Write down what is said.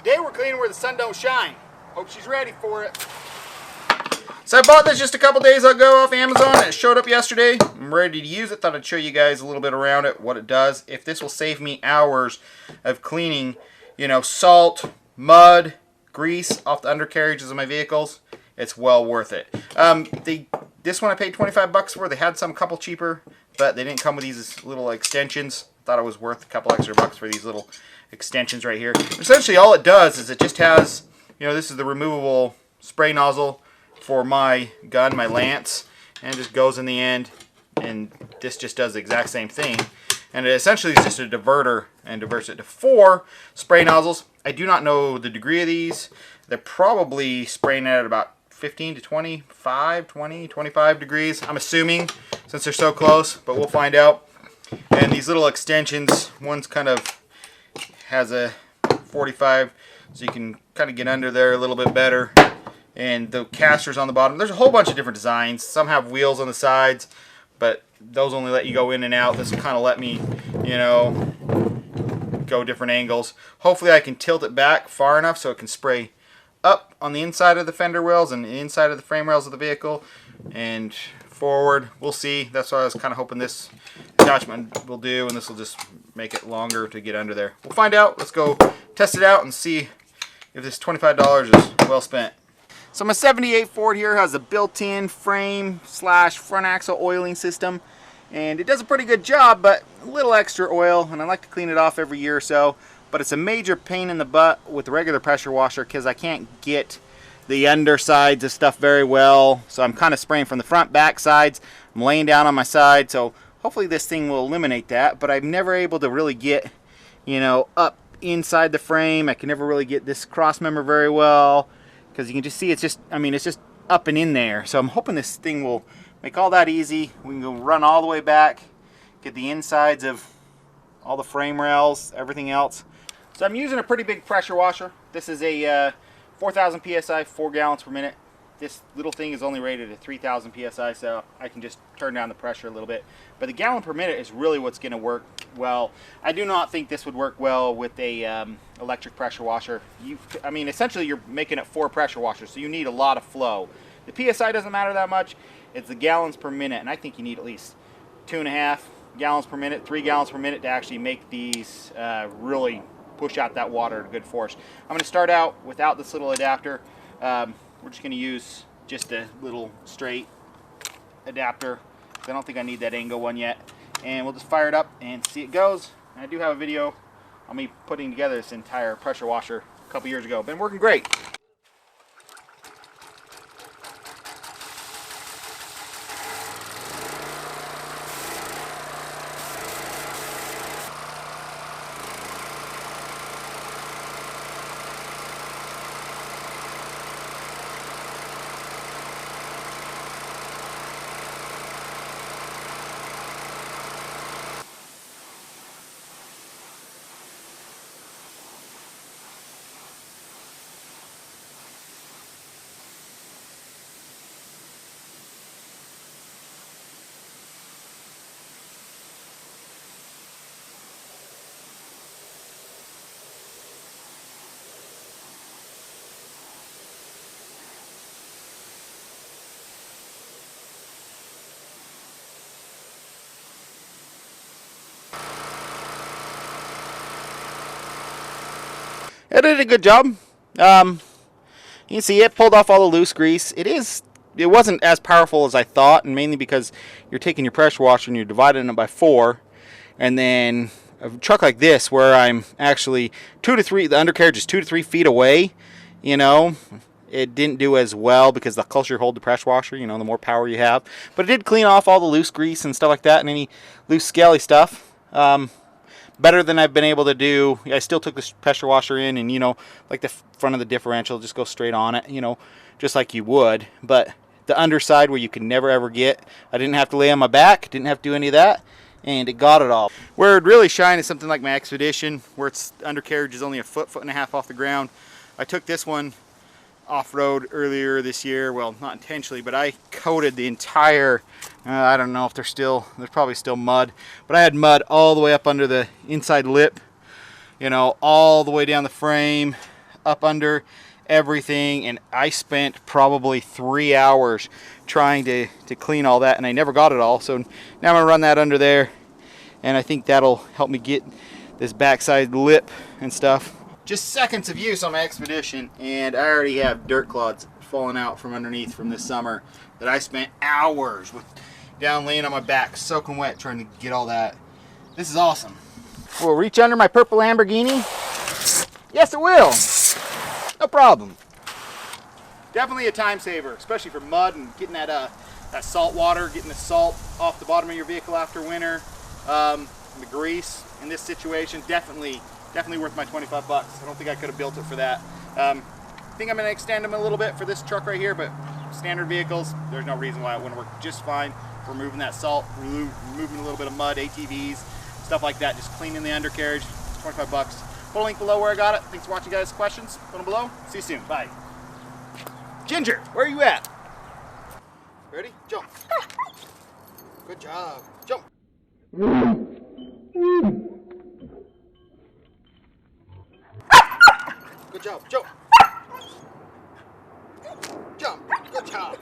Today we're cleaning where the sun don't shine. Hope she's ready for it. So I bought this just a couple days ago off Amazon and it showed up yesterday. I'm ready to use it. Thought I'd show you guys a little bit around it, what it does. If this will save me hours of cleaning, you know, salt, mud, grease off the undercarriages of my vehicles, it's well worth it. This one I paid 25 bucks for. They had some couple cheaper, but they didn't come with these little extensions. Thought it was worth a couple extra bucks for these little extensions right here. Essentially all it does is it just has, you know, this is the removable spray nozzle for my gun, my lance, and it just goes in the end, and this just does the exact same thing. And it essentially is just a diverter and diverts it to 4 spray nozzles. I do not know the degree of these. They're probably spraying it at about 15 to 25 degrees, I'm assuming, since they're so close, but we'll find out. And these little extensions, one's kind of has a 45, so you can kind of get under there a little bit better. And the casters on the bottom, there's a whole bunch of different designs. Some have wheels on the sides, but those only let you go in and out. This will kind of let me, you know, go different angles. Hopefully I can tilt it back far enough so it can spray up on the inside of the fender wells and the inside of the frame rails of the vehicle and forward. We'll see. That's what I was kind of hoping this attachment will do, and this will just make it longer to get under there. We'll find out. Let's go test it out and see if this $25 is well spent. So my 78 Ford here has a built-in frame / front axle oiling system, and it does a pretty good job, but a little extra oil, and I like to clean it off every year or so. But it's a major pain in the butt with the regular pressure washer because I can't get the undersides of stuff very well. So I'm kind of spraying from the front, back sides. I'm laying down on my side, so hopefully this thing will eliminate that. But I'm never able to really get, you know, up inside the frame. I can never really get this cross member very well, because you can just see it's just, I mean, it's just up and in there. So I'm hoping this thing will make all that easy. We can go run all the way back, get the insides of all the frame rails, everything else. So I'm using a pretty big pressure washer. This is a 4,000 PSI, 4 gallons per minute. This little thing is only rated at 3,000 PSI, so I can just turn down the pressure a little bit. But the gallon per minute is really what's gonna work well. I do not think this would work well with a electric pressure washer. I mean, essentially you're making it 4 pressure washers, so you need a lot of flow. The PSI doesn't matter that much. It's the gallons per minute, and I think you need at least 2.5 gallons per minute, 3 gallons per minute to actually make these really push out that water at a good force. I'm going to start out without this little adapter. We're just going to use just a little straight adapter. I don't think I need that angle one yet. And we'll just fire it up and see it goes. And I do have a video on me putting together this entire pressure washer a couple years ago. Been working great. It did a good job. You can see it pulled off all the loose grease. It wasn't as powerful as I thought, and mainly because you're taking your pressure washer and you're dividing it by 4, and then a truck like this where I'm actually 2 to 3, the undercarriage is 2 to 3 feet away, you know, it didn't do as well because the closer you hold the pressure washer, you know, the more power you have. But it did clean off all the loose grease and stuff like that, and any loose scaly stuff. Better than I've been able to do. I still took the pressure washer in, and, you know, like the front of the differential, just go straight on it, you know, just like you would. But the underside where you can never ever get, I didn't have to lay on my back, didn't have to do any of that, and it got it all. Where it really shine is something like my Expedition, where its undercarriage is only a foot and a half off the ground. I took this one off-road earlier this year. Well, not intentionally, but I coated the entire, I don't know if there's probably still mud, but I had mud all the way up under the inside lip, you know, all the way down the frame, up under everything, and I spent probably 3 hours trying to clean all that, and I never got it all. So now I'm gonna run that under there, and I think that'll help me get this backside lip and stuff. Just seconds of use on my Expedition, and I already have dirt clods falling out from underneath from this summer that I spent hours with down laying on my back soaking wet trying to get all that. This is awesome. Will it reach under my purple Lamborghini? Yes, it will. No problem. Definitely a time saver, especially for mud and getting that salt water, getting the salt off the bottom of your vehicle after winter. The grease in this situation, definitely worth my 25 bucks. I don't think I could have built it for that. I think I'm going to extend them a little bit for this truck right here, but standard vehicles, there's no reason why it wouldn't work just fine. Removing that salt, removing a little bit of mud, ATVs, stuff like that, just cleaning the undercarriage, 25 bucks. Put a link below where I got it. Thanks for watching, guys. Questions, put them below. See you soon. Bye. Ginger, where are you at? Ready? Jump. Good job. Jump. Good job. Jump. Jump. Good job.